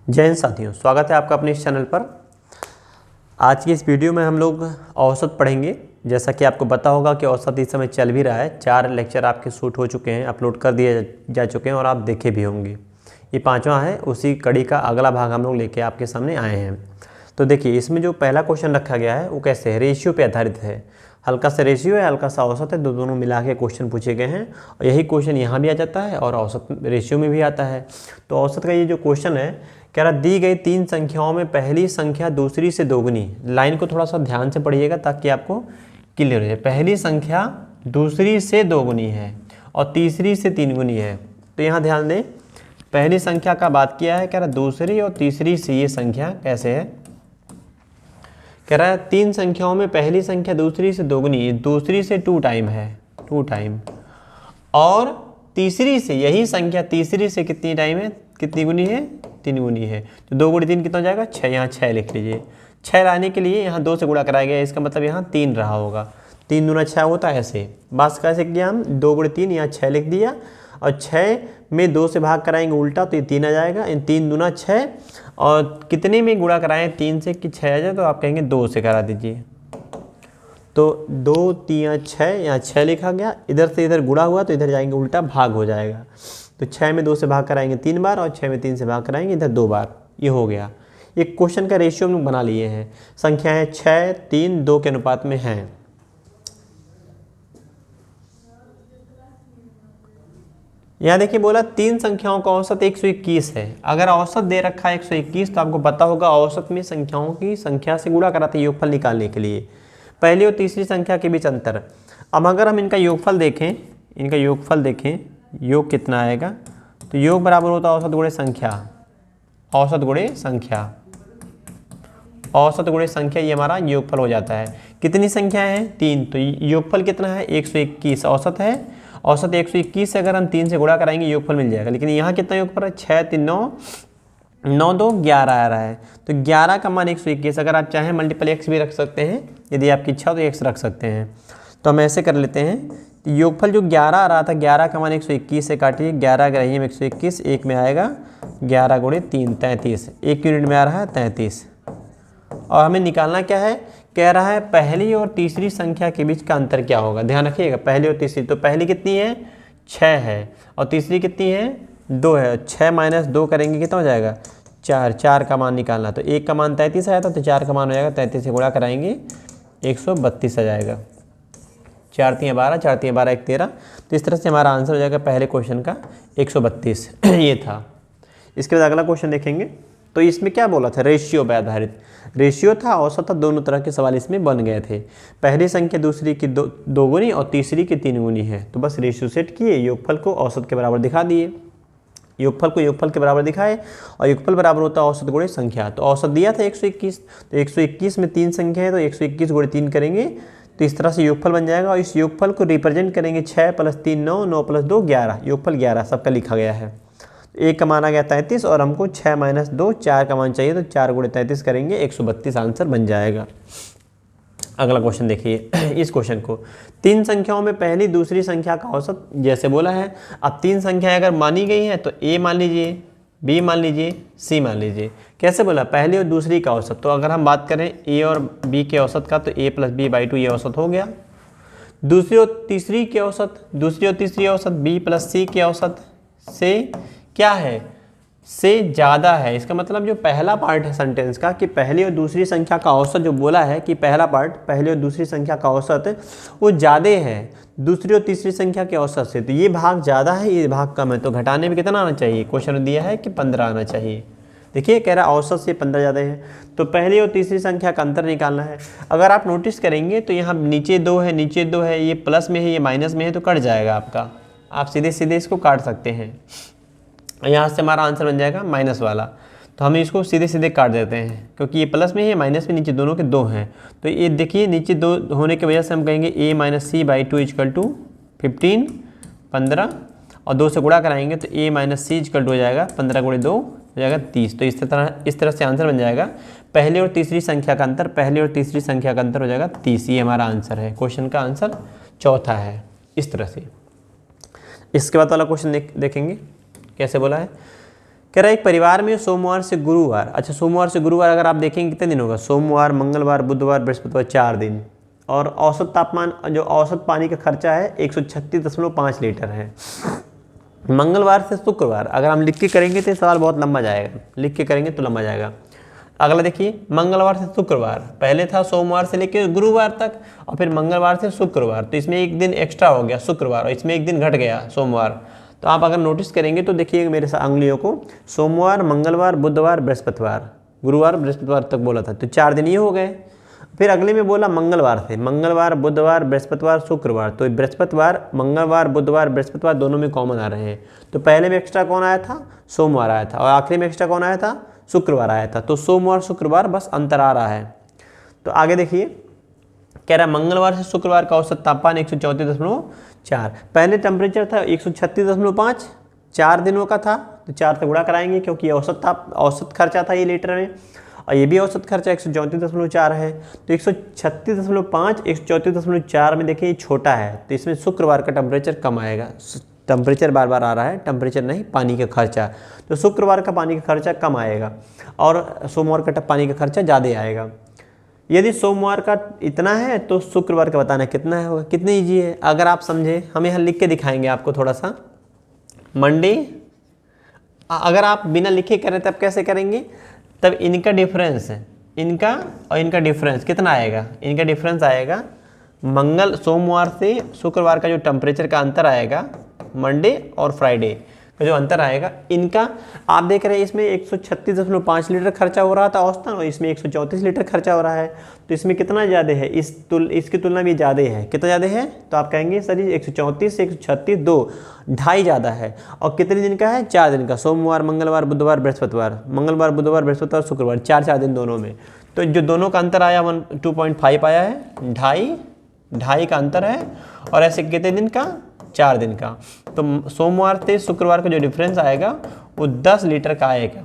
जय हिंद साथियों, स्वागत है आपका अपने इस चैनल पर। आज की इस वीडियो में हम लोग औसत पढ़ेंगे। जैसा कि आपको पता होगा कि औसत इस समय चल भी रहा है। 4 लेक्चर आपके शूट हो चुके हैं, अपलोड कर दिए जा चुके हैं और आप देखे भी होंगे। ये 5वां है, उसी कड़ी का अगला भाग हम लोग लेके आपके सामने आए हैं। तो देखिए, इसमें जो पहला क्वेश्चन रखा गया है वो कैसे है, रेशियो पे आधारित है। हल्का सा रेशियो है, हल्का सा औसत है, दोनों मिला के क्वेश्चन पूछे गए हैं। और यही क्वेश्चन यहाँ भी आ जाता है और औसत रेशियो में भी आता है। तो औसत का ये जो क्वेश्चन है, कह रहा दी गई 3 संख्याओं में पहली संख्या दूसरी से दोगुनी। लाइन को थोड़ा सा ध्यान से पढ़िएगा ताकि आपको क्लियर हो जाए। पहली संख्या दूसरी से दोगुनी है और तीसरी से 3 गुनी है। तो यहाँ ध्यान दें, पहली संख्या का बात किया है, कह रहा दूसरी और तीसरी से ये संख्या कैसे है। कह रहा है 3 संख्याओं में पहली संख्या दूसरी से दोगुनी, दूसरी से 2 टाइम है, 2 टाइम, और तीसरी से यही संख्या तीसरी से कितनी टाइम है, कितनी गुनी है, 3 गुनी है। तो 2 गुणी 3 कितना हो जाएगा, 6। यहाँ 6 लिख लीजिए। 6 लाने के लिए यहाँ 2 से गुणा कराया गया, इसका मतलब यहाँ 3 रहा होगा। 3 दूना 6 होता है। ऐसे बस कैसे किया हम, 2 गुणे 3, यहाँ 6 लिख दिया और 6 में 2 से भाग कराएंगे उल्टा तो ये 3 आ जाएगा। इन 3 दूना 6 और कितने में गुणा कराएं 3 से कि 6 आ जाए, तो आप कहेंगे 2 से करा दीजिए। तो 2 3 6, यहाँ 6 लिखा गया, इधर से इधर गुणा हुआ तो इधर जाएंगे उल्टा, भाग हो जाएगा। तो 6 में 2 से भाग कराएंगे 3 बार और 6 में 3 से भाग कराएंगे इधर 2 बार। ये हो गया। ये क्वेश्चन का रेशियो हम लोग बना लिए हैं। संख्याएं 6 3 2 के अनुपात में हैं। यहाँ देखिए, बोला 3 संख्याओं का औसत 121 है। अगर औसत दे रखा है 121 तो आपको पता होगा औसत में संख्याओं की संख्या से गुणा कराते हैं योगफल निकालने के लिए। पहली और तीसरी संख्या के बीच अंतर। अब अगर हम इनका योगफल देखें, योग कितना आएगा, तो योग बराबर होता है औसत गुणे संख्या। औसत गुणे संख्या ये हमारा योगफल हो जाता है। कितनी संख्या है, 3, तो योगफल कितना है, 121 औसत है। औसत 121 से अगर हम 3 से गुणा कराएंगे योगफल मिल जाएगा। लेकिन यहाँ कितना योगफल है, 6 3 9, 9 2 11 आ रहा है। तो 11 का मान 121। अगर आप चाहें मल्टीपल एक्स भी रख सकते हैं, यदि आपकी इच्छा तो एक्स रख सकते हैं। तो हम ऐसे कर लेते हैं। योगफल जो 11 आ रहा था, 11 का मान 121 से काटिए। 11 का रही 121, एक में आएगा 11 गुणे 3 33, एक यूनिट में आ रहा है 33। और हमें निकालना क्या है, कह रहा है पहली और तीसरी संख्या के बीच का अंतर क्या होगा। ध्यान रखिएगा, पहली और तीसरी, तो पहली कितनी है, 6 है और तीसरी कितनी है, 2 है। 6 माइनस 2 करेंगे कितना हो जाएगा, 4। 4 का मान निकालना, तो 1 का मान 33 आया था, तो 4 का मान हो जाएगा 33 से गुणा कराएंगे 132 आ जाएगा। 4 3 12, 4 3 12 1 13। तो इस तरह से हमारा आंसर हो जाएगा पहले क्वेश्चन का 132 ये था। इसके बाद अगला क्वेश्चन देखेंगे। तो इसमें क्या बोला था, रेशियो पे आधारित। रेशियो था, औसत था, दोनों तरह के सवाल इसमें बन गए थे। पहली संख्या दूसरी की 2 गुनी और तीसरी की 3 गुनी है। तो बस रेशियो सेट किए, योगफल को औसत के बराबर दिखा दिए। योगफल को योगफल के बराबर दिखाए और योगफल बराबर होता है औसत गुणे संख्या। तो औसत दिया था 121, तो 121 में 3 संख्या है तो 121 गुणे 3 करेंगे तो इस तरह से योगफल बन जाएगा। और इस योगफल को रिप्रेजेंट करेंगे 6 + 3 9, 9 + 2 11, योगफल 11 सबका लिखा गया है। एक का मान आ गया 33 और हमको 6 - 2 4 का मान चाहिए, तो 4 गुणे 33 करेंगे 132 आंसर बन जाएगा। अगला क्वेश्चन देखिए। इस क्वेश्चन को 3 संख्याओं में पहली दूसरी संख्या का औसत जैसे बोला है। अब 3 संख्याएं अगर मानी गई हैं तो ए मान लीजिए, बी मान लीजिए, सी मान लीजिए। कैसे बोला, पहली और दूसरी का औसत। तो अगर हम बात करें ए और बी के औसत का, तो a + b/2 ये औसत हो गया। दूसरी और तीसरी के औसत, b + c के औसत से क्या है, से ज़्यादा है। इसका मतलब जो पहला पार्ट है सेंटेंस का, कि पहली और दूसरी संख्या का औसत जो बोला है, कि पहला पार्ट पहली और दूसरी संख्या का औसत वो ज़्यादा है दूसरी और तीसरी संख्या के औसत से। तो ये भाग ज़्यादा है, ये भाग कम है, तो घटाने में कितना आना चाहिए। क्वेश्चन में दिया है कि 15 आना चाहिए। देखिए, कह रहा है औसत से 15 ज़्यादा है, तो पहली और तीसरी संख्या का अंतर निकालना है। अगर आप नोटिस करेंगे तो यहाँ नीचे 2 है, नीचे 2 है, ये प्लस में है, ये माइनस में है, तो कट जाएगा आपका। आप सीधे सीधे इसको काट सकते हैं। यहाँ से हमारा आंसर बन जाएगा माइनस वाला, तो हम इसको सीधे सीधे काट देते हैं, क्योंकि ये प्लस में है, माइनस में, नीचे दोनों के 2 हैं। तो ये देखिए, नीचे 2 होने की वजह से हम कहेंगे a - c/2 = 15 15, और 2 से गुणा कराएंगे तो a - c = हो जाएगा 15 × 2 हो जाएगा 30। तो इस तरह से आंसर बन जाएगा पहली और तीसरी संख्या का अंतर, पहली और तीसरी संख्या का अंतर हो जाएगा 30। ये हमारा आंसर है, क्वेश्चन का आंसर चौथा है। इस तरह से इसके बाद वाला क्वेश्चन देखेंगे कैसे बोला है। कह रहा है एक परिवार में सोमवार से गुरुवार, अच्छा सोमवार से गुरुवार अगर आप देखेंगे कितने दिन होगा, सोमवार, मंगलवार, बुधवार, बृहस्पतिवार, 4 दिन। और औसत तापमान जो औसत पानी का खर्चा है 136.5 लीटर है। मंगलवार से शुक्रवार अगर हम लिख के करेंगे तो सवाल बहुत लंबा जाएगा, लिख के करेंगे तो लंबा जाएगा। अगला देखिए, मंगलवार से शुक्रवार, पहले था सोमवार से लेकर गुरुवार तक और फिर मंगलवार से शुक्रवार, तो इसमें एक दिन एक्स्ट्रा हो गया शुक्रवार और इसमें एक दिन घट गया सोमवार। तो आप अगर नोटिस करेंगे तो देखिए मेरे साथ अंगुलियों को, सोमवार, मंगलवार, बुधवार, बृहस्पतिवार, गुरुवार, बृहस्पतिवार तक बोला था, तो 4 दिन ये हो गए। फिर अगले में बोला मंगलवार से, मंगलवार, बुधवार, बृहस्पतिवार, शुक्रवार, तो बृहस्पतिवार, मंगलवार, बुधवार, बृहस्पतिवार दोनों में कॉमन आ रहे हैं। तो पहले में एक्स्ट्रा कौन आया था, सोमवार आया था, और आखिरी में एक्स्ट्रा कौन आया था, शुक्रवार आया था। तो सोमवार शुक्रवार बस अंतर आ रहा है। तो आगे देखिए, कह रहा है मंगलवार से शुक्रवार का औसत तापमान 134.4, पहले टेम्परेचर था 136.5, 4 दिनों का था, तो 4 से गुणा कराएंगे क्योंकि औसत खर्चा था ये लीटर में, और ये भी औसत खर्चा 134.4 है। तो 136.5 134.4 में देखिए ये छोटा है, तो इसमें शुक्रवार का टेम्परेचर कम आएगा। टेम्परेचर बार बार आ रहा है, टेम्परेचर नहीं पानी का खर्चा, तो शुक्रवार का पानी का खर्चा कम आएगा और सोमवार का पानी का खर्चा ज़्यादा आएगा। यदि सोमवार का इतना है तो शुक्रवार का बताना कितना है होगा, कितनी ईजी है। अगर आप समझे, हम यहाँ लिख के दिखाएंगे आपको थोड़ा सा। मंडे, अगर आप बिना लिखे करें तब कैसे करेंगे, तब इनका डिफरेंस है, इनका और इनका डिफरेंस कितना आएगा, इनका डिफरेंस आएगा सोमवार से शुक्रवार का जो टेम्परेचर का अंतर आएगा, मंडे और फ्राइडे का जो अंतर आएगा, इनका आप देख रहे हैं इसमें 136.5 लीटर खर्चा हो रहा था औसतन, और इसमें 134 लीटर खर्चा हो रहा है। तो इसमें कितना ज़्यादा है, इसकी तुलना में ज़्यादा है, कितना ज़्यादा है, तो आप कहेंगे सर 134 से 136 2.5 ज़्यादा है। और कितने दिन का है, 4 दिन का, सोमवार, मंगलवार, बुधवार, बृहस्पतिवार, मंगलवार, बुधवार, बृहस्पतिवार, शुक्रवार, 4 दिन दोनों में। तो जो दोनों का अंतर आया 2.5 आया है, 2.5 का अंतर है, और ऐसे कितने दिन का, 4 दिन का। तो सोमवार से शुक्रवार का जो डिफरेंस आएगा वो 10 लीटर का आएगा,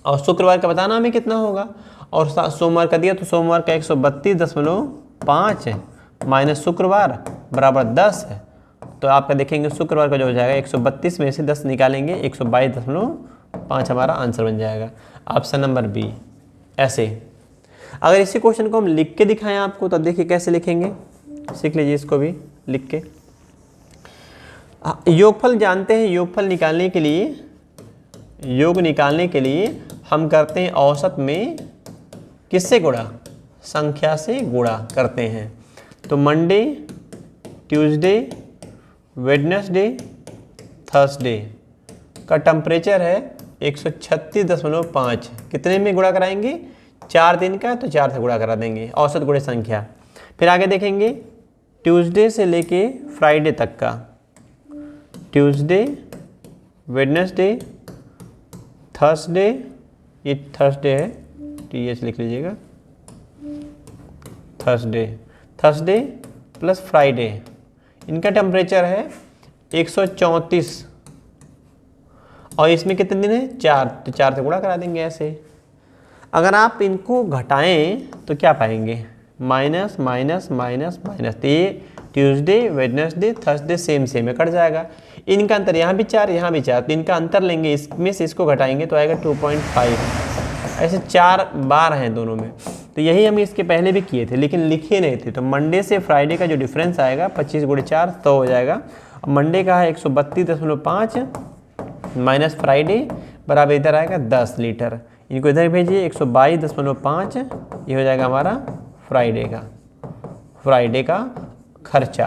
और शुक्रवार का बताना हमें कितना होगा, और सोमवार का दिया तो सोमवार का 132.5 है माइनस शुक्रवार बराबर 10 है। तो आपका देखेंगे शुक्रवार का जो हो जाएगा 132 में से 10 निकालेंगे, 122.5 हमारा आंसर बन जाएगा, ऑप्शन नंबर बी। ऐसे अगर इसी क्वेश्चन को हम लिख के दिखाएं आपको, तो देखिए कैसे लिखेंगे, सीख लीजिए इसको भी लिख के। योगफल जानते हैं, योगफल निकालने के लिए, योग निकालने के लिए हम करते हैं औसत में किससे गुणा, संख्या से गुणा करते हैं। तो मंडे, ट्यूसडे, वेडनेसडे, थर्सडे का टेम्परेचर है 136.5, कितने में गुणा कराएंगे, 4 दिन का, तो 4 से गुणा करा देंगे, औसत गुणे संख्या। फिर आगे देखेंगे ट्यूसडे से लेके फ्राइडे तक का, ट्यूसडे, वेडनेसडे, थर्सडे, ये थर्सडे है, TH लिख लीजिएगा, थर्सडे प्लस फ्राइडे, इनका टेम्परेचर है 134, और इसमें कितने दिन है, 4, तो 4 से गुणा करा देंगे ऐसे। अगर आप इनको घटाएं तो क्या पाएंगे, माइनस माइनस माइनस माइनस, तो ये ट्यूसडे, वेडनेसडे, थर्सडे सेम है, कट जाएगा। इनका अंतर यहाँ भी 4, यहाँ भी 4, तो इनका अंतर लेंगे, इसमें से इसको घटाएंगे तो आएगा 2.5, ऐसे 4 बार हैं दोनों में। तो यही हम इसके पहले भी किए थे लेकिन लिखे नहीं थे। तो मंडे से फ्राइडे का जो डिफरेंस आएगा 25 × 4 100 हो जाएगा। मंडे का है 132.5 माइनस फ्राइडे बराबर इधर आएगा 10 लीटर, इनको इधर भेजिए 122.5, ये हो जाएगा हमारा फ्राइडे का खर्चा।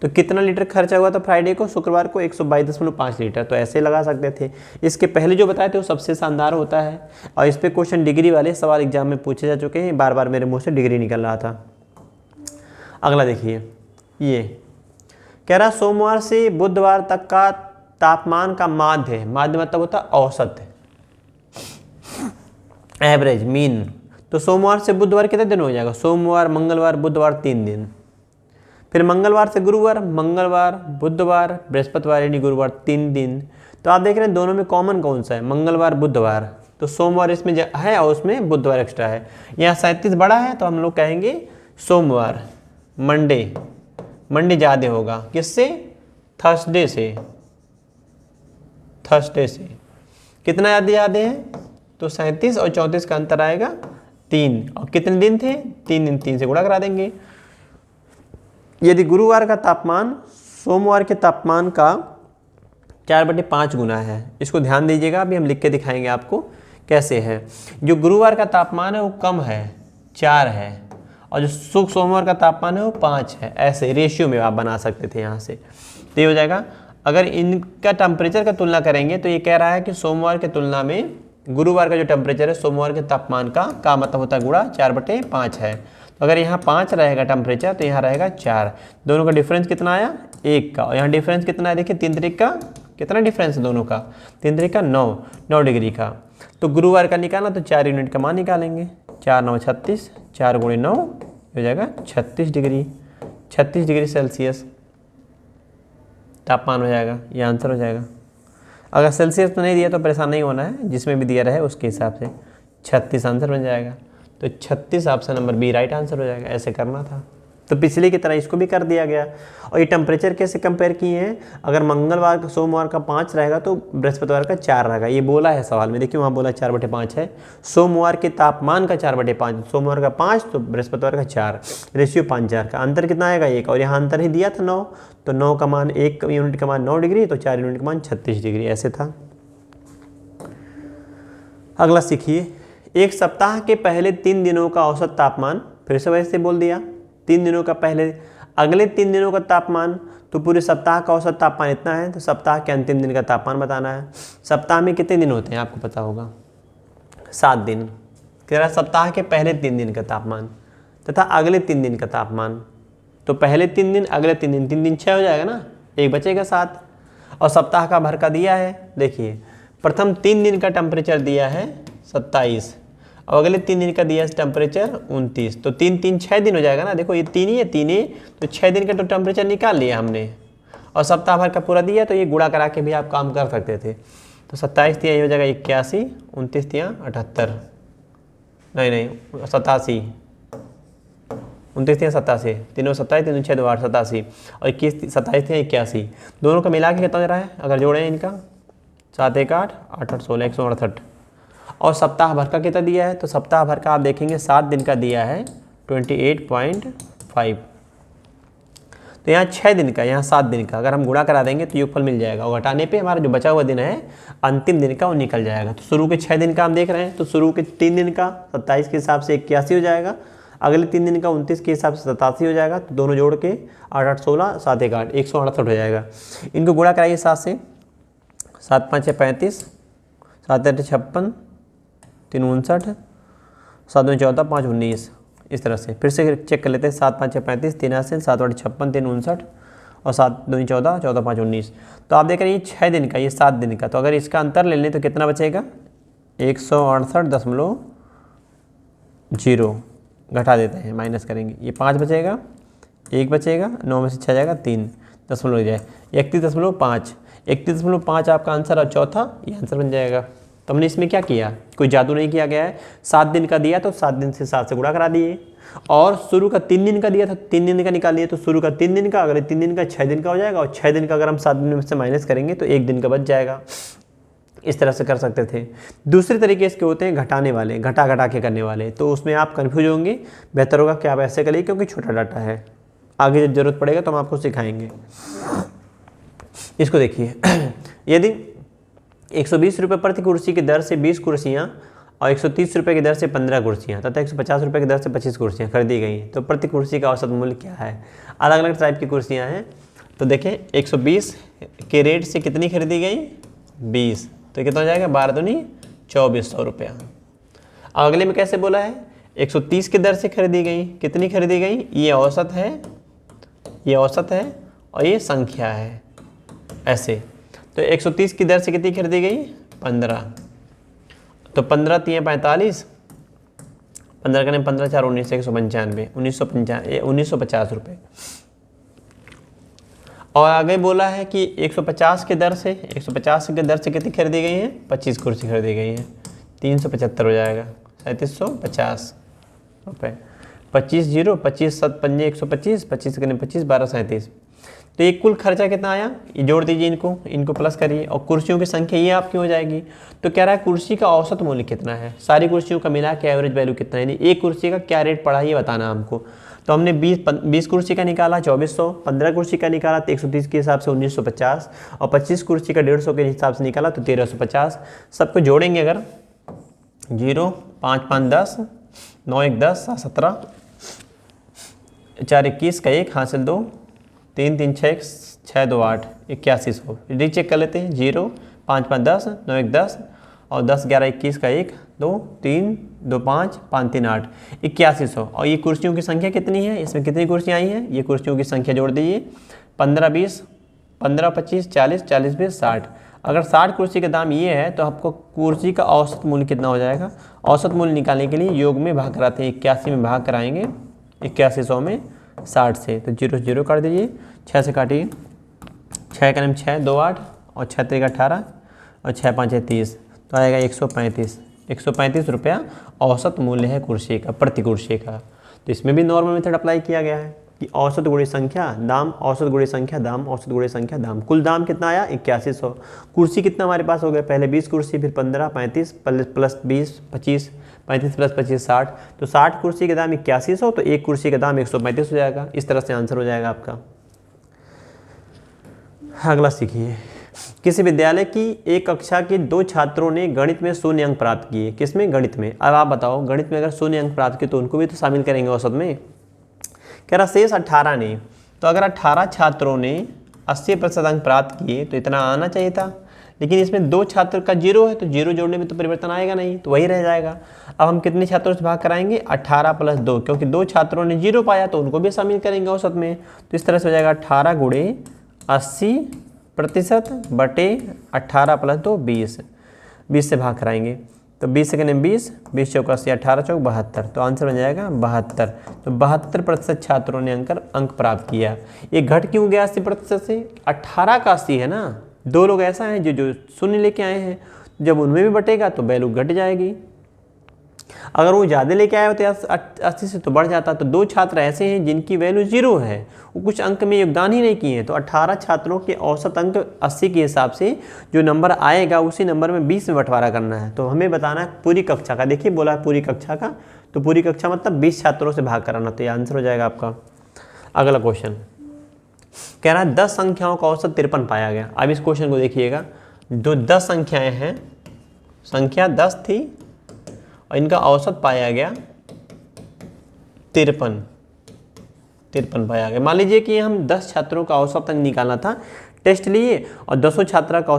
तो कितना लीटर खर्चा हुआ था फ्राइडे को, शुक्रवार को 122.5 लीटर। तो ऐसे लगा सकते थे। इसके पहले जो बताए थे वो सबसे शानदार होता है, और इस पे क्वेश्चन डिग्री वाले सवाल एग्जाम में पूछे जा चुके हैं, बार बार मेरे मुंह से डिग्री निकल रहा था। अगला देखिए, ये कह रहा सोमवार से बुधवार तक का तापमान का माध्य है, माध्य मतलब होता है औसत, एवरेज, मीन। तो सोमवार से बुधवार कितने दिन हो जाएगा, सोमवार, मंगलवार, बुधवार 3 दिन। फिर मंगलवार से गुरुवार, मंगलवार, बुधवार, बृहस्पतिवार यानी गुरुवार 3 दिन। तो आप देख रहे हैं दोनों में कॉमन कौन सा है, मंगलवार, बुधवार। तो सोमवार इसमें है और उसमें बुधवार एक्स्ट्रा है। यहाँ 37 बड़ा है तो हम लोग कहेंगे सोमवार। मंडे ज़्यादा होगा, किससे, थर्सडे से। कितना याद है, तो 37 और 34 का अंतर आएगा 3। और कितने दिन थे, 3 दिन, 3 से गुणा करा देंगे। यदि गुरुवार का तापमान सोमवार के तापमान का 4/5 गुना है, इसको ध्यान दीजिएगा, अभी हम लिख के दिखाएंगे आपको कैसे है। जो गुरुवार का तापमान है वो कम है, 4 है, और जो सोमवार का तापमान है वो 5 है। ऐसे रेशियो में आप बना सकते थे यहाँ से, तो ये हो जाएगा। अगर इनका टेम्परेचर का तुलना करेंगे तो ये कह रहा है कि सोमवार के तुलना में गुरुवार का जो टेम्परेचर है सोमवार के तापमान का मतलब होता है गुणा 4/5 है। तो अगर यहाँ 5 रहेगा टेम्परेचर तो यहाँ रहेगा 4। दोनों का डिफरेंस कितना आया, 1 का। और यहाँ डिफरेंस कितना है, देखिए 3 तरीक का कितना डिफरेंस है दोनों का, 3 तरीक का 9 डिग्री का। तो गुरुवार का निकालना तो 4 यूनिट का मान निकालेंगे, 4 9 36, 4 × 9 हो जाएगा 36 डिग्री, 36 डिग्री सेल्सियस तापमान हो जाएगा, ये आंसर हो जाएगा। अगर सेल्सियस तो नहीं दिया तो परेशान नहीं होना है, जिसमें भी दिया रहे उसके हिसाब से 36 आंसर बन जाएगा। तो 36 option number B right answer हो जाएगा। ऐसे करना था, तो पिछले की तरह इसको भी कर दिया गया। और ये टेम्परेचर कैसे कंपेयर किए हैं, अगर मंगलवार का सोमवार का 5 रहेगा तो बृहस्पतिवार का 4 रहेगा, ये बोला है सवाल में, देखिए वहाँ बोला 4/5 है। सोमवार के तापमान का 4/5, सोमवार का 5 तो बृहस्पतिवार का 4, रेशियो 5/4 का। अंतर कितना आएगा, 1, और यहाँ अंतर ही दिया था 9, तो 9 का मान 1 यूनिट का मान 9 डिग्री, तो 4 यूनिट का मान 36 डिग्री, ऐसे था। अगला सीखिए, एक सप्ताह के पहले 3 दिनों का औसत तापमान, फिर से वैसे बोल दिया, 3 दिनों का पहले, अगले 3 दिनों का तापमान, तो पूरे सप्ताह का औसत तापमान इतना है, तो सप्ताह के अंतिम दिन का तापमान बताना है। सप्ताह में कितने दिन होते हैं आपको पता होगा, 7 दिन। कह रहा सप्ताह के पहले 3 दिन का तापमान तथा अगले 3 दिन का तापमान, तो पहले 3 दिन, अगले 3 दिन, 3 दिन 6 हो जाएगा ना, एक बचेगा 7। और सप्ताह का भर का दिया है, देखिए प्रथम 3 दिन का टेम्परेचर दिया है 27, और अगले 3 दिन का दिया है टेम्परेचर 29, तो 3 3 6 दिन हो जाएगा ना। देखो ये 3 ही है, 3 ही, तो 6 दिन का तो टेम्परेचर निकाल लिया हमने, और सप्ताह भर का पूरा दिया, तो ये गुणा करा के भी आप काम कर सकते थे। तो 27 दिया, ये हो जाएगा 81, 29 दिया 78, नहीं 87, 29 दिया 87, 3 27, 3 6 2 8 87, और 21 27 दिया 81, दोनों का मिला के कितना हो रहा है, अगर जोड़ें इनका 7 1 8 8 8 16 168। और सप्ताह भर का कितना दिया है, तो सप्ताह भर का आप देखेंगे 7 दिन का दिया है 28.5, तो यहाँ 6 दिन का, यहाँ 7 दिन का, अगर हम गुणा करा देंगे तो योगफल मिल जाएगा, और घटाने पे हमारा जो बचा हुआ दिन है अंतिम दिन का वो निकल जाएगा। तो शुरू के 6 दिन का हम देख रहे हैं, तो शुरू के 3 दिन का 27 के हिसाब से 81 हो जाएगा, अगले 3 दिन का 29 के हिसाब से 87 हो जाएगा, तो दोनों जोड़ के 8 8 16 7 1 8 168 हो जाएगा। इनको गुणा कराइए 7 से, 7 5 6 35, 7 8 56, 3 59, 7 2 14 5 19, इस तरह से। फिर से चेक कर लेते हैं, 7 5 6 35, 3 80, 7 8 56, 3 59, और 7 2 14 14 5 19। तो आप देख रहे हैं ये 6 दिन का, ये 7 दिन का, तो अगर इसका अंतर ले लें तो कितना बचेगा, 168.0, घटा देते हैं, माइनस करेंगे, ये 5 बचेगा, 1 बचेगा, 9 में से 6 जाएगा 3, दशमलव हो जाए 31.5, 31.5 आपका आंसर, और चौथा ये आंसर बन जाएगा। तो हमने इसमें क्या किया, कोई जादू नहीं किया गया है, 7 दिन का दिया तो 7 दिन से 7 से गुणा करा दिए, और शुरू का 3 दिन का दिया था 3 दिन का निकाल लिए, तो शुरू का 3 दिन का, अगले 3 दिन का 6 दिन का हो जाएगा, और 6 दिन का अगर हम 7 दिन में से माइनस करेंगे तो 1 दिन का बच जाएगा। इस तरह से कर सकते थे। दूसरे तरीके इसके होते हैं घटाने वाले, घटा के करने वाले, तो उसमें आप कन्फ्यूज होंगे, बेहतर होगा कि आप ऐसे करिए, क्योंकि छोटा डाटा है, आगे जब जरूरत पड़ेगा तो हम आपको सिखाएंगे। इसको देखिए, यदि 120 रुपये प्रति कुर्सी की दर से 20 कुर्सियाँ और 130 रुपये की दर से 15 कुर्सियाँ तथा 150 रुपये की दर से 25 कुर्सियाँ खरीदी गई, तो प्रति कुर्सी का औसत मूल्य क्या है। अलग अलग टाइप की कुर्सियाँ हैं, तो देखें 120 के रेट से कितनी खरीदी गई, 20, तो कितना हो जाएगा, 12 दूनी 2400 रुपया। अगले में कैसे बोला है, 130 की दर से खरीदी गई, कितनी खरीदी गई, ये औसत है, ये औसत है, और ये संख्या है, ऐसे। तो 130 की दर से कितनी खरीदी गई, 15, तो 15 3 45, 15 करें 15 4 19 195, 1950 रुपये। और आगे बोला है कि 150 के दर से, 150 के दर से कितनी खरीदी गई है, 25 कुर्सी खरीदी गई है, 375 हो जाएगा, 3750 रुपये। 25 0 25 7 5 125, 25 करें 25 12 37, तो ये कुल खर्चा कितना आया, ये जोड़ दीजिए, इनको प्लस करिए और कुर्सियों की संख्या ये आपकी हो जाएगी। तो कह रहा है कुर्सी का औसत मूल्य कितना है, सारी कुर्सियों का मिला के एवरेज वैल्यू कितना है, यानी एक कुर्सी का क्या रेट पड़ा ये बताना हमको। तो हमने 20 कुर्सी का निकाला 2400, 15 कुर्सी का निकाला तो 130 के हिसाब से 1950 और 25 कुर्सी का 150 के हिसाब से निकाला तो 1350। सबको जोड़ेंगे अगर 0 5 5 10 9 1 10 7 17 4 21 का 1 हासिल 2 3 3 6 6 2 8 8100। रीचेक कर लेते हैं 0 5 5 10 9 1 10 और 10 11 21 का 1 2 3 2 5 5 3 8 8100। और ये कुर्सियों की संख्या कितनी है, इसमें कितनी कुर्सियाँ आई हैं, ये कुर्सियों की संख्या जोड़ दीजिए 15 20 15 25 40 40 20 60। अगर 60 कुर्सी का दाम ये है तो आपको कुर्सी का औसत मूल्य कितना हो जाएगा। औसत मूल्य निकालने के लिए योग में भाग कराते हैं, 81 में भाग कराएंगे 8100 में 60 से, तो 0 0 काट दीजिए, 6 से काटिए, 6 का नाम 6 2 8 और 6 3 18 और 6 5 30, तो आएगा 135 रुपया औसत मूल्य है कुर्सी का, प्रति कुर्सी का। तो इसमें भी नॉर्मल मेथड अप्लाई किया गया है कि औसत गुणे संख्या दाम, औसत गुणे संख्या दाम, औसत गुणे संख्या दाम। कुल दाम कितना आया 8100। कुर्सी कितना हमारे पास हो गया, पहले 20 कुर्सी, फिर 15 35 प्लस 20 25 35 प्लस 25 60, तो 60 कुर्सी के दाम 8100, तो एक कुर्सी का दाम 135 हो जाएगा। इस तरह से आंसर हो जाएगा आपका। अगला सीखिए, किसी विद्यालय की एक कक्षा के 2 छात्रों ने गणित में 0 अंक प्राप्त किए। किसमें, गणित में। अब आप बताओ गणित में अगर 0 अंक प्राप्त किए तो उनको भी तो शामिल करेंगे औसत में। कह रहा शेष 18 ने, तो अगर 18 छात्रों ने 80% अंक प्राप्त किए तो इतना आना चाहिए था, लेकिन इसमें 2 छात्र का 0 है तो 0 जोड़ने में तो परिवर्तन आएगा नहीं, तो वही रह जाएगा। अब हम कितने छात्रों से भाग कराएंगे, 18 प्लस 2, क्योंकि 2 छात्रों ने 0 पाया तो उनको भी शामिल करेंगे औसत में। तो इस तरह से हो जाएगा 18 गुणे 80% बटे 18 प्लस 2 20 से भाग कराएंगे तो 20 से कितने 20 चौक 80 18 चौक 72, तो आंसर बन जाएगा 72। तो 72% छात्रों ने अंक प्राप्त किया। ये घट क्यों गया 80% से, 18 का 80 है ना, 2 लोग ऐसा हैं जो शून्य लेके आए हैं, जब उनमें भी बटेगा तो वैल्यू घट जाएगी। अगर वो ज़्यादा लेके आए होते 80 से तो बढ़ जाता। तो 2 छात्र ऐसे हैं जिनकी वैल्यू 0 है, वो कुछ अंक में योगदान ही नहीं किए हैं, तो 18 छात्रों के औसत अंक 80 के हिसाब से जो नंबर आएगा उसी नंबर में 20 में बंटवारा करना है। तो हमें बताना है पूरी कक्षा का, देखिए बोला है पूरी कक्षा का, तो पूरी कक्षा मतलब 20 छात्रों से भाग कराना, तो ये आंसर हो जाएगा आपका। अगला क्वेश्चन कह रहा है 10 संख्याओं का औसत 53 पाया गया। अब इस क्वेश्चन को देखिएगा, जो 10 संख्याएँ हैं, संख्या 10 थी और इनका औसत पाया गया 53 पाया गया। मान लीजिए कि हम 10 छात्रों का औसत अंक निकालना था, टेस्ट लिए और 10 छात्रों का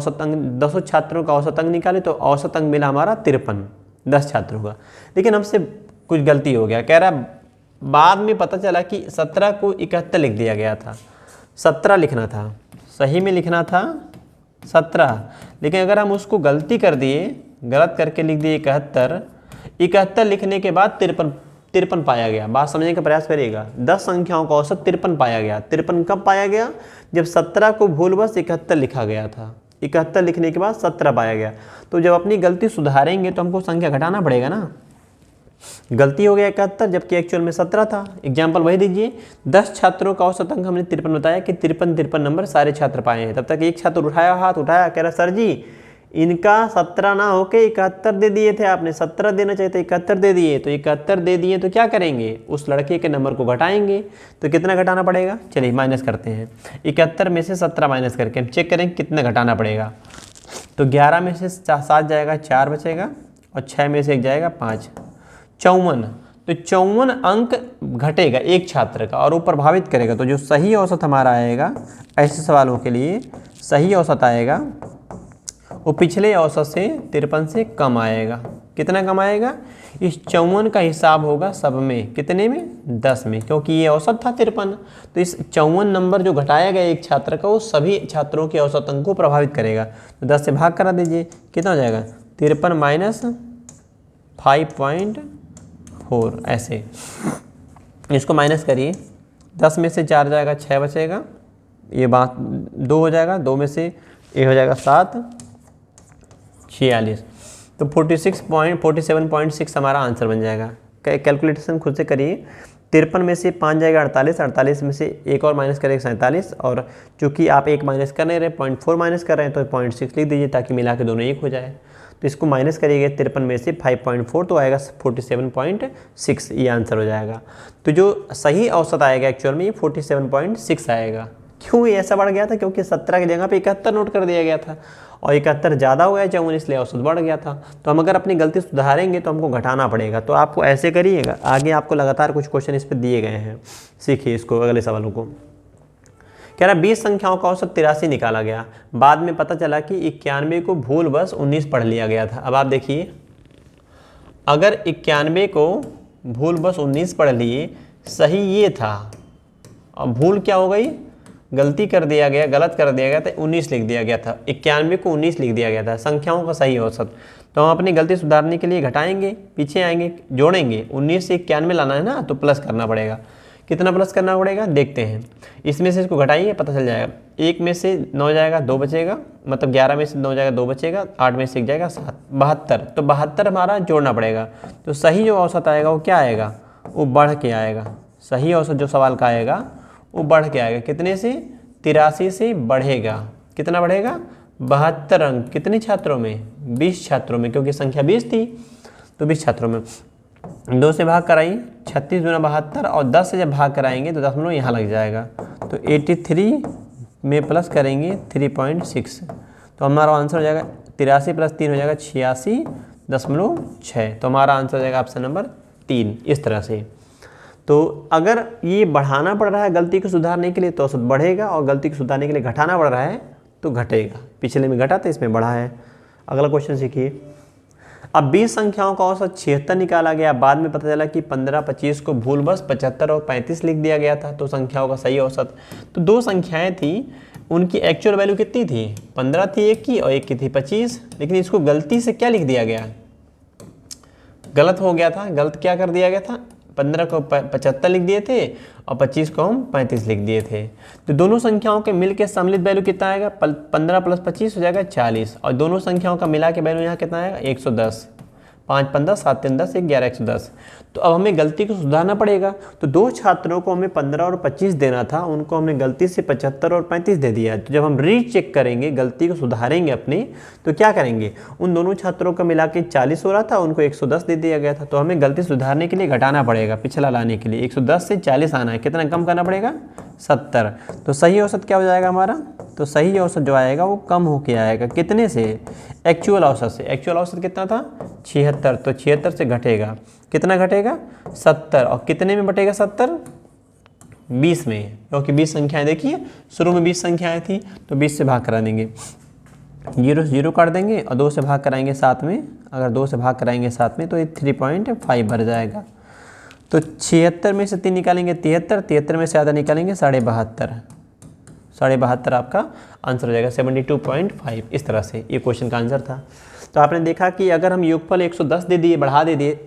औसत अंक निकाले तो औसत अंक मिला हमारा 53 10 छात्रों का। लेकिन हमसे कुछ गलती हो गया, कह रहा बाद में पता चला कि 17 को 71 लिख दिया गया था, 17 लिखना था, सही में लिखना था 17, लेकिन अगर हम उसको गलती कर दिए, गलत करके लिख दिए 71 लिखने के बाद 53 पाया गया। बात समझने का प्रयास करिएगा, 10 संख्याओं का औसत 53 पाया गया। 53 कब पाया गया, जब 17 को भूलवश 71 लिखा गया था, 71 लिखने के बाद 17 पाया गया। तो जब अपनी गलती सुधारेंगे तो हमको संख्या घटाना पड़ेगा ना। गलती हो गया 71 जबकि एक्चुअल में 17 था। एग्जाम्पल वही दीजिए, 10 छात्रों का औसत अंक हमने 53 बताया कि 53 नंबर सारे छात्र पाए हैं। तब तक एक छात्र हाथ उठाया, कह रहा सर जी इनका 17 ना होके 71 दे दिए थे आपने, 17 देना चाहिए था, 71 दे दिए। तो 71 दे दिए तो क्या करेंगे, उस लड़के के नंबर को घटाएंगे। तो कितना घटाना पड़ेगा, चलिए माइनस करते हैं। 71 में से 17 माइनस करके हम चेक करेंगे कितना घटाना पड़ेगा। तो 11 में से 7 जाएगा, 4 बचेगा और 6 में से 1 जाएगा 5, 54। तो 54 अंक घटेगा एक छात्र का और वो प्रभावित करेगा। तो जो सही औसत हमारा आएगा ऐसे सवालों के लिए, सही औसत आएगा वो पिछले औसत से 53 से कम आएगा। कितना कम आएगा, इस 54 का हिसाब होगा सब में, कितने में 10 में, क्योंकि ये औसत था 53। तो इस 54 नंबर जो घटाया गया एक छात्र का वो सभी छात्रों के औसत अंक को प्रभावित करेगा। तो 10 से भाग करा दीजिए, कितना हो जाएगा 53 माइनस 5.4, ऐसे इसको माइनस करिए। 10 में से 4 जाएगा, 6 बचेगा, ये बात 2 हो जाएगा, 2 में से 1 हो जाएगा 7, 46। तो 47.6 हमारा आंसर बन जाएगा। कैलकुलेशन खुद से करिए 53 में से 5 जाएगा 48, 48 में से एक और माइनस करेगा 47, और चूंकि आप एक माइनस कर नहीं रहे 0.4 माइनस कर रहे हैं तो 0.6 लिख दीजिए ताकि मिला के दोनों एक हो जाए। तो इसको माइनस करिएगा 53 में से 5.4 तो आएगा 47.6, ये आंसर हो जाएगा। तो जो सही औसत आएगा एक्चुअल में ये 47.6 आएगा। क्यों ये ऐसा बढ़ गया था? क्योंकि 17 की जगह पे 71 नोट कर दिया गया था और 71 ज़्यादा हो गया 54, इसलिए औसत बढ़ गया था। तो हम अगर अपनी गलती सुधारेंगे तो हमको घटाना पड़ेगा। तो आपको ऐसे करिएगा, आगे आपको लगातार कुछ क्वेश्चन इस पर दिए गए हैं, सीखिए इसको अगले सवालों को। कह रहा 20 संख्याओं का औसत 83 निकाला गया, बाद में पता चला कि 91 को भूलवश 19 पढ़ लिया गया था। अब आप देखिए, अगर 91 को भूलवश 19 पढ़ लिए, सही ये था, अब भूल क्या हो गई, गलती कर दिया गया, गलत कर दिया गया था, 19 लिख दिया गया था, 91 को 19 लिख दिया गया था, संख्याओं का सही औसत। तो हम अपनी गलती सुधारने के लिए घटाएंगे, पीछे आएंगे, जोड़ेंगे, 19 से 91 लाना है ना, तो प्लस करना पड़ेगा। कितना प्लस करना पड़ेगा देखते हैं, इसमें से इसको घटाइए पता चल जाएगा। 1 में से 9 जाएगा 2 बचेगा, मतलब 11 में से 9 जाएगा 2 बचेगा, 8 में से 1 जाएगा 7, 72। तो 72 हमारा जोड़ना पड़ेगा। तो सही जो औसत आएगा वो क्या आएगा, वो बढ़ के आएगा। सही औसत जो सवाल का आएगा वो बढ़ के आएगा, कितने से, 83 से बढ़ेगा। कितना बढ़ेगा, 72 अंक। कितने छात्रों में, 20 छात्रों में, क्योंकि संख्या 20 थी तो 20 छात्रों में। 2 से भाग कराइए, 36 दूना 72, और 10 से जब भाग कराएंगे तो 10 यहाँ लग जाएगा। तो 83 में प्लस करेंगे 3.6, तो हमारा आंसर हो जाएगा 83 + 3 हो जाएगा 86.6। तो हमारा आंसर हो जाएगा ऑप्शन नंबर 3। इस तरह से तो अगर ये बढ़ाना पड़ रहा है गलती को सुधारने के लिए तो औसत बढ़ेगा, और गलती को सुधारने के लिए घटाना पड़ रहा है तो घटेगा। पिछले में घटा तो इसमें बढ़ा है। अगला क्वेश्चन सीखिए। अब 20 संख्याओं का औसत 76 निकाला गया, बाद में पता चला कि 15, 25 को भूलवश 75 और 35 लिख दिया गया था। तो संख्याओं का सही औसत, तो 2 संख्याएं थी, उनकी एक्चुअल वैल्यू कितनी थी, 15 थी एक की, और एक की थी 25, लेकिन इसको गलती से क्या लिख दिया गया, गलत हो गया था। गलत क्या कर दिया गया था, 15 को 75 लिख दिए थे और 25 को हम 35 लिख दिए थे। तो दोनों संख्याओं के मिल के सम्मिलित वैल्यू कितना आएगा, 15 + 25 हो जाएगा 40, और दोनों संख्याओं का मिला के वैल्यू यहाँ कितना आएगा, 110। 5 × 15 7 × 10 11 110। तो अब हमें गलती को सुधारना पड़ेगा। तो 2 छात्रों को हमें 15 और 25 देना था, उनको हमने गलती से 75 और 35 दे दिया। तो जब हम रीचेक करेंगे, गलती को सुधारेंगे अपनी, तो क्या करेंगे, उन दोनों छात्रों का मिला के 40 हो रहा था, उनको 110 दे दिया गया था। तो हमें गलती सुधारने के लिए घटाना पड़ेगा, पिछला लाने के लिए 110 से 40 आना है, कितना कम करना पड़ेगा, 70। तो सही औसत क्या हो जाएगा हमारा, तो सही औसत जो आएगा वो कम होके आएगा, कितने से, एक्चुअल औसत से। एक्चुअल औसत कितना था, 76, तो 76 से घटेगा, कितना घटेगा, 70, और कितने में बटेगा 70, 20 में, क्योंकि 20 संख्याएं देखिए शुरू में 20 संख्याएं थी, तो 20 से भाग करा देंगे, 0 से 0 काट देंगे, और 2 से भाग कराएंगे 7 में, अगर 2 से भाग कराएंगे 7 में तो ये 3.5 भर जाएगा। तो 76 में से 3 निकालेंगे 73, 73 में से आधा निकालेंगे 72.5, 72.5 आपका आंसर हो जाएगा, 72.5। इस तरह से ये क्वेश्चन का आंसर था। तो आपने देखा कि अगर हम योगफल 110 दे दिए, बढ़ा दे दिए,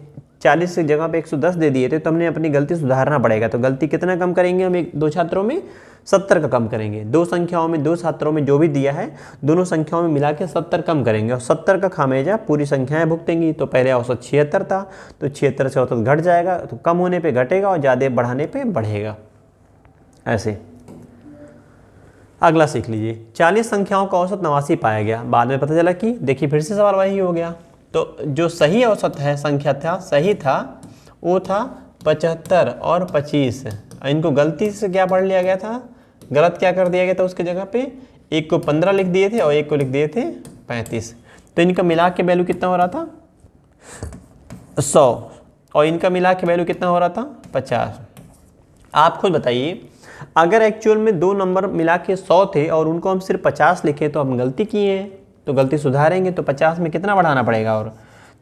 40 की जगह पे 110 दे दिए थे, तो हमने अपनी गलती सुधारना पड़ेगा। तो गलती कितना कम करेंगे हम, 2 छात्रों में 70 का कम करेंगे। 2 संख्याओं में 2 छात्रों में जो भी दिया है, दोनों संख्याओं में मिला के 70 कम करेंगे, और 70 का खामियाजा पूरी संख्याएं भुगतेंगी। तो पहले औसत 76 था, तो 76 से औसत घट जाएगा, तो कम होने पर घटेगा और ज़्यादा बढ़ाने पर बढ़ेगा। ऐसे अगला सीख लीजिए। 40 संख्याओं का औसत 89 पाया गया, बाद में पता चला कि, देखिए फिर से सवाल वही हो गया। तो जो सही औसत है संख्या था, सही था, वो था 75 और 25। इनको गलती से क्या पढ़ लिया गया था, गलत क्या कर दिया गया था, उसके जगह पे एक को 15 लिख दिए थे और एक को लिख दिए थे 35। तो इनका मिला के वैल्यू कितना हो रहा था, 100, और इनका मिला के वैल्यू कितना हो रहा था, 50। आप खुद बताइए, अगर एक्चुअल में 2 नंबर मिला के 100 थे और उनको हम सिर्फ 50 लिखे, तो हम गलती किए हैं, तो गलती सुधारेंगे। तो 50 में कितना बढ़ाना पड़ेगा, और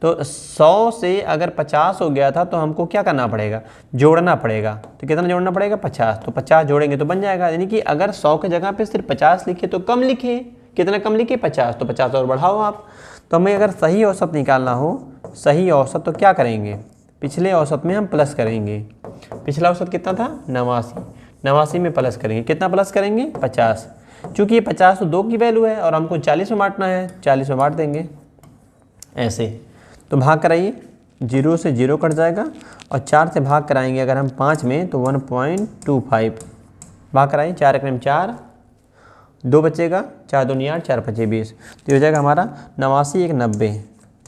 तो 100 से अगर 50 हो गया था तो हमको क्या करना पड़ेगा, जोड़ना पड़ेगा। तो कितना जोड़ना पड़ेगा, 50। तो 50 जोड़ेंगे तो बन जाएगा। यानी कि अगर 100 की जगह पे सिर्फ 50 लिखे तो कम लिखे, कितना कम लिखे, 50। तो 50 और बढ़ाओ आप। तो हमें अगर सही औसत निकालना हो, सही औसत, तो क्या करेंगे, पिछले औसत में हम प्लस करेंगे। पिछला औसत कितना था, 89, 89 में प्लस करेंगे, कितना प्लस करेंगे, 50। चूँकि ये 50 तो 2 की वैल्यू है और हमको 40 में बांटना है, 40 में बांट देंगे ऐसे। तो भाग कराइए, 0 से 0 कट जाएगा और 4 से भाग कराएंगे अगर हम 5 में तो 1.25 भाग कराएं, 4 एक 4, 2 बचेगा, 4 2 8, 4 5 20, तो ये हो जाएगा हमारा 89 1 90,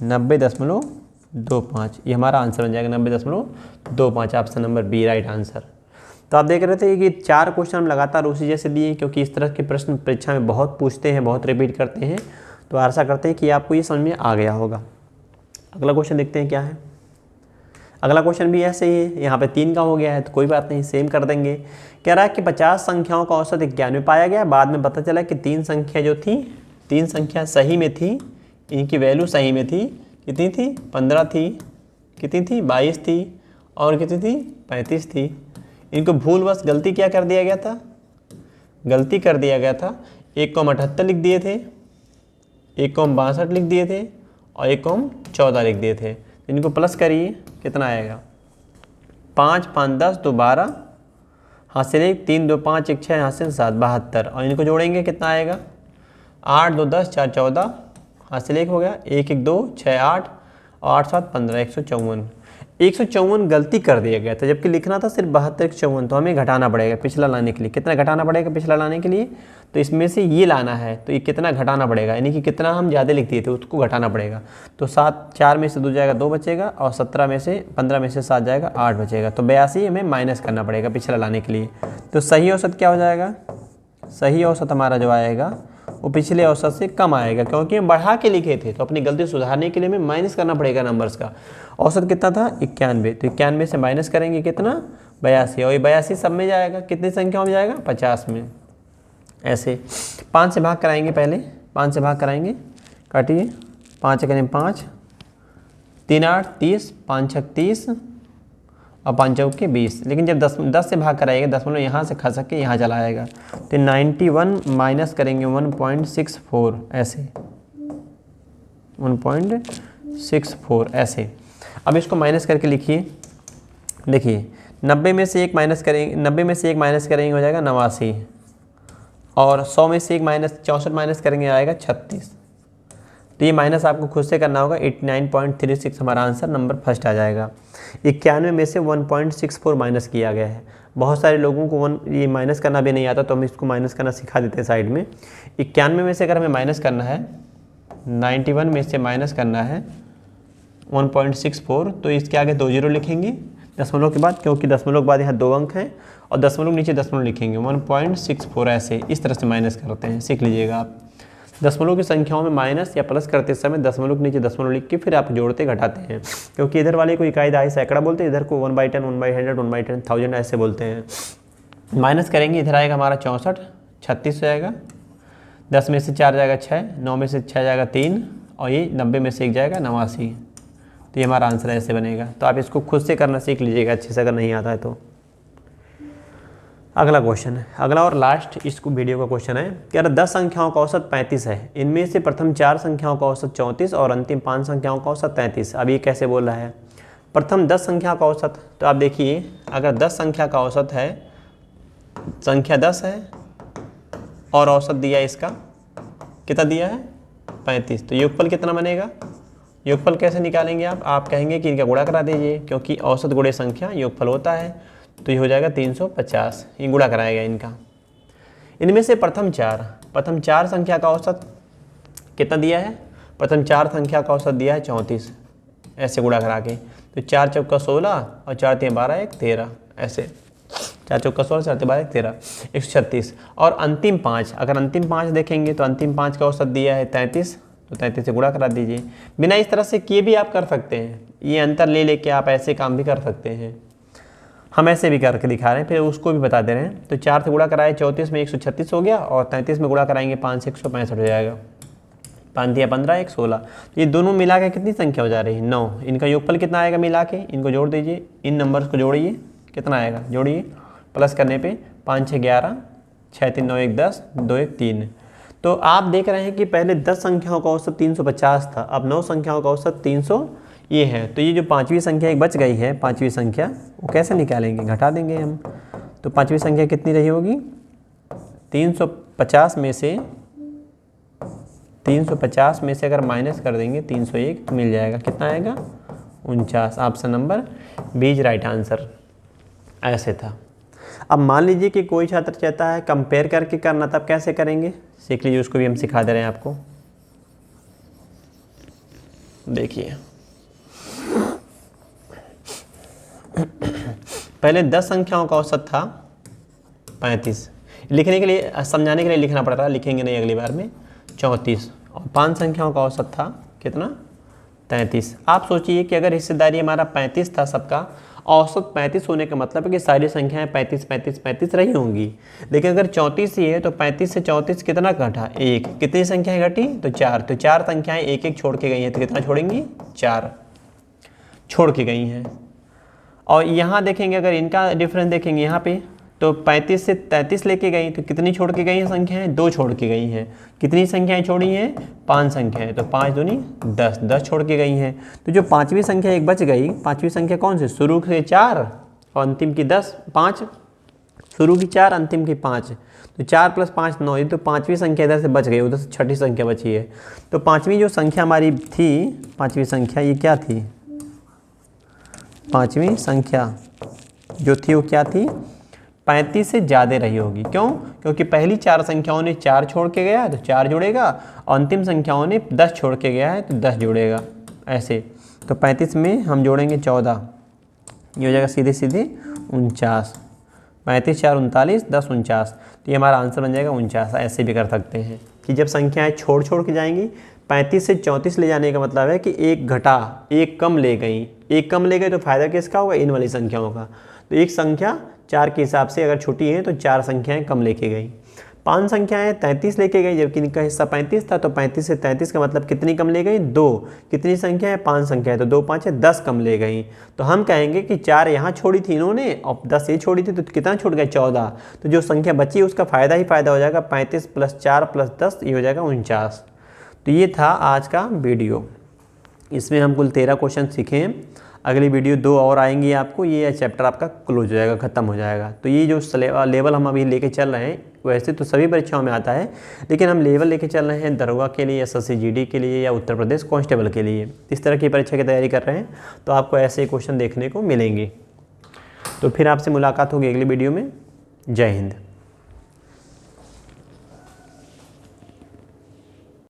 90.25, ये हमारा आंसर बन जाएगा 90.25, option number B right answer. तो आप देख रहे थे कि 4 क्वेश्चन हम लगातार उसी जैसे दिए, क्योंकि इस तरह के प्रश्न परीक्षा में बहुत पूछते हैं, बहुत रिपीट करते हैं, तो आशा करते हैं कि आपको ये समझ में आ गया होगा। अगला क्वेश्चन देखते हैं क्या है। अगला क्वेश्चन भी ऐसे ही है, यहाँ पे 3 का हो गया है तो कोई बात नहीं, सेम कर देंगे। कह रहा है कि 50 संख्याओं का औसत 91 पाया गया, बाद में पता चला कि 3 संख्या जो थी, 3 संख्या सही में थी, इनकी वैल्यू सही में थी, कितनी थी, 15 थी, कितनी थी, 22 थी, और कितनी थी, 35 थी। इनको भूलवश गलती क्या कर दिया गया था, गलती कर दिया गया था, 1,78 लिख दिए थे, 1,62 लिख दिए थे, और 1,14 लिख दिए थे। इनको प्लस करिए, कितना आएगा, 5 5 10 2 12, हासिल 1 3 2 5 1 6, हासिल 7 72, और इनको जोड़ेंगे कितना आएगा, 8 2 10 4 14, हासिल 1 हो गया, 1 1 2 6 8, और 8 7 15, 154। 154 गलती कर दिया गया था, जबकि लिखना था सिर्फ 72 154, तो हमें घटाना पड़ेगा पिछला लाने के लिए। कितना घटाना पड़ेगा पिछला लाने के लिए, तो इसमें से ये लाना है, तो ये कितना घटाना पड़ेगा, यानी कि कितना हम ज़्यादा लिख दिए थे उसको घटाना पड़ेगा। तो 7 4 में से 2 जाएगा 2 बचेगा, और 17 में से 15 में से 7 जाएगा 8 बचेगा, तो 82 हमें माइनस करना पड़ेगा पिछला लाने के लिए। तो सही औसत क्या हो जाएगा, सही औसत हमारा जो आएगा वो पिछले औसत से कम आएगा, क्योंकि हम बढ़ा के लिखे थे, तो अपनी गलती सुधारने के लिए हमें माइनस करना पड़ेगा नंबर्स का। औसत कितना था, 91, तो 91 से माइनस करेंगे कितना, 82, और ये 82 सब में जाएगा, कितनी संख्याओं में जाएगा, 50 में। ऐसे 5 से भाग कराएंगे, पहले 5 से भाग कराएंगे, काटिए, 5 करें 5, 3 8 30, 5 6 30, और 5 चौके 20, लेकिन जब 10 से भाग कराएगा, 10 मतलब यहाँ से खसक के यहाँ चला आएगा, तो 91 माइनस करेंगे 1.64, ऐसे 1.64 ऐसे। अब इसको माइनस करके लिखिए, देखिए 90 में से 1 माइनस करेंगे, 90 में से 1 माइनस करेंगे हो जाएगा 89, और 100 में से 1 माइनस 64 माइनस करेंगे आएगा 36, तो ये माइनस आपको खुद से करना होगा। 89.36 हमारा आंसर नंबर फर्स्ट आ जाएगा। 91 में से 1.64 माइनस किया गया है। बहुत सारे लोगों को ये माइनस करना भी नहीं आता, तो हम इसको माइनस करना सिखा देते हैं साइड में। 91 में से अगर हमें माइनस करना है, 91 में से माइनस करना है 1.64, तो इसके आगे 2 जीरो लिखेंगे दशमलव के बाद, क्योंकि दशमलव के बाद यहाँ 2 अंक हैं, और दशमलव नीचे दशमलव लिखेंगे, 1.64 ऐसे इस तरह से माइनस करते हैं, सीख लीजिएगा आप। दशमलव की संख्याओं में माइनस या प्लस करते समय दशमलव के नीचे दशमलव लिख के फिर आप जोड़ते घटाते हैं, क्योंकि इधर वाले को इकाई दहाई सैकड़ा बोलते हैं, इधर को 1/10 1/100 1/10 1000 ऐसे बोलते हैं। माइनस करेंगे, इधर आएगा हमारा 64, 36 हो जाएगा, 10 में से 4 जाएगा 6, 9 में से 6 जाएगा 3, और ये 90 में से 1 जाएगा 89, तो ये हमारा आंसर ऐसे बनेगा। तो आप इसको खुद से करना सीख लीजिएगा अच्छे से, अगर नहीं आता है तो। अगला क्वेश्चन है, अगला और लास्ट इसको वीडियो का क्वेश्चन है। कह रहा 10 संख्याओं का औसत 35 है, इनमें से प्रथम 4 संख्याओं का औसत 34 और अंतिम 5 संख्याओं का औसत 33। अब ये कैसे बोल रहा है, प्रथम 10 संख्या का औसत, तो आप देखिए अगर 10 संख्या का औसत है, संख्या 10 है और औसत दिया इसका कितना दिया है 35, तो योगफल कितना बनेगा, योगफल कैसे निकालेंगे आप कहेंगे कि इनका गुणा करा दीजिए, क्योंकि औसत गुणे संख्या योगफल होता है, तो ये हो जाएगा 350, ये गुणा कराएगा इनका। इनमें से प्रथम 4 संख्या का औसत कितना दिया है, प्रथम 4 संख्या का औसत दिया है 34, ऐसे गुणा करा के, तो 4 चौका 16 और 4 3 12 1 13, ऐसे 4 चौका 16 4 3 12 1 13 136। और अंतिम 5, अगर अंतिम 5 देखेंगे तो अंतिम 5 का औसत दिया है 33, तो 33 से गुणा करा दीजिए। बिना इस तरह से किए भी आप कर सकते हैं, ये अंतर ले लेके आप ऐसे काम भी कर सकते हैं, हम ऐसे भी करके दिखा रहे हैं, फिर उसको भी बता दे रहे हैं। तो 4 से गुणा कराए 34 में 136 हो गया, और 33 में गुणा कराएंगे 5 से 165 हो जाएगा, 5 दिया 15 1 16, ये दोनों मिला के कितनी संख्या हो जा रही है 9। इनका योगफल कितना आएगा मिला के, इनको जोड़ दीजिए, इन नंबर्स को जोड़िए, कितना आएगा जोड़िए, प्लस करने पे 5 6 11, 6 3 9 1 10, 2 1 3। तो आप देख रहे हैं कि पहले 10 संख्याओं का औसत 350 था, अब 9 संख्याओं का औसत 300 ये है। तो ये जो 5वीं संख्या एक बच गई है, 5वीं संख्या, वो कैसे निकालेंगे, घटा देंगे हम। तो 5वीं संख्या कितनी रही होगी, 350 में से अगर माइनस कर देंगे 301 तो मिल जाएगा, कितना आएगा 49। Option number B is right answer. ऐसे था। अब मान लीजिए कि कोई छात्र चाहता है कंपेयर करके करना, तब कैसे करेंगे सीख लीजिए, उसको भी हम सिखा दे रहे हैं आपको। देखिए पहले 10 संख्याओं का औसत था 35, लिखने के लिए समझाने के लिए लिखना पड़ रहा है, लिखेंगे नहीं अगली बार में 34, और 5 संख्याओं का औसत था कितना 33। आप सोचिए कि अगर हिस्सेदारी हमारा 35 था सबका, औसत 35 होने का मतलब है कि सारी संख्याएं 35 35 35 रही होंगी, लेकिन अगर 34 ही है तो 35 से 34 कितना घटा 1, कितनी संख्याएं घटी तो 4, तो 4 संख्याएं एक एक छोड़ के गई हैं, तो कितना छोड़ेंगी 4 छोड़ के गई हैं। और यहाँ देखेंगे अगर इनका डिफरेंस देखेंगे यहाँ पे, तो 35 से 33 लेके गई तो कितनी छोड़ के गई हैं संख्याएं 2 छोड़ के गई हैं। कितनी संख्याएं छोड़ी हैं 5 संख्याएं, तो 5 दूनी 10, 10 छोड़ के गई हैं। तो जो 5वीं संख्या एक बच गई, 5वीं संख्या कौन सी, शुरू से 4 और अंतिम की 10, 5, शुरू की 4 अंतिम की 5, तो 4 + 5 9, तो 5वीं संख्या इधर से बच गई, उधर से 6ठी संख्या बची है। तो 5वीं जो संख्या हमारी थी, 5वीं संख्या ये क्या थी, 5वीं संख्या जो थी वो क्या थी 35 से ज़्यादा रही होगी। क्यों, क्योंकि पहली 4 संख्याओं ने 4 छोड़ के गया है तो 4 जुड़ेगा, और अंतिम संख्याओं ने 10 छोड़ के गया है तो 10 जुड़ेगा। ऐसे तो 35 में हम जोड़ेंगे 14, ये हो जाएगा सीधे सीधे 49, 35 4 39, 10 49, तो ये हमारा आंसर बन जाएगा 49। ऐसे भी कर सकते हैं कि जब संख्याएँ छोड़ के जाएंगी, 35 से 34 ले जाने का मतलब है कि एक घटा, एक कम ले गई, एक कम ले गई तो फायदा किसका होगा, इन वाली संख्याओं का। तो एक संख्या 4 के हिसाब से अगर छोटी है तो 4 संख्याएं कम लेके गई। 5 संख्याएं 33 लेके गई, जबकि इनका हिस्सा 35 था, तो 35 से 33 का मतलब कितनी कम ले गई 2। कितनी संख्या है 5 संख्या है, तो 2 5 है 10 कम ले गई। तो हम कहेंगे कि 4 यहाँ छोड़ी थी इन्होंने और 10 ये छोड़ी थी, तो कितना छूट गया 14। तो जो संख्या बची उसका फ़ायदा ही फ़ायदा हो जाएगा, 35 + 4 + 10 ये हो जाएगा 49। तो ये था आज का वीडियो, इसमें हम कुल 13 क्वेश्चन सीखे हैं। अगली वीडियो 2 और आएंगी आपको, ये चैप्टर आपका क्लोज हो जाएगा, ख़त्म हो जाएगा। तो ये जो लेवल हम अभी लेके चल रहे हैं, वैसे तो सभी परीक्षाओं में आता है, लेकिन हम लेवल लेके चल रहे हैं दरोगा के लिए, SSC GD के लिए या उत्तर प्रदेश कांस्टेबल के लिए। इस तरह की परीक्षा की तैयारी कर रहे हैं तो आपको ऐसे क्वेश्चन देखने को मिलेंगे। तो फिर आपसे मुलाकात होगी अगली वीडियो में। जय हिंद।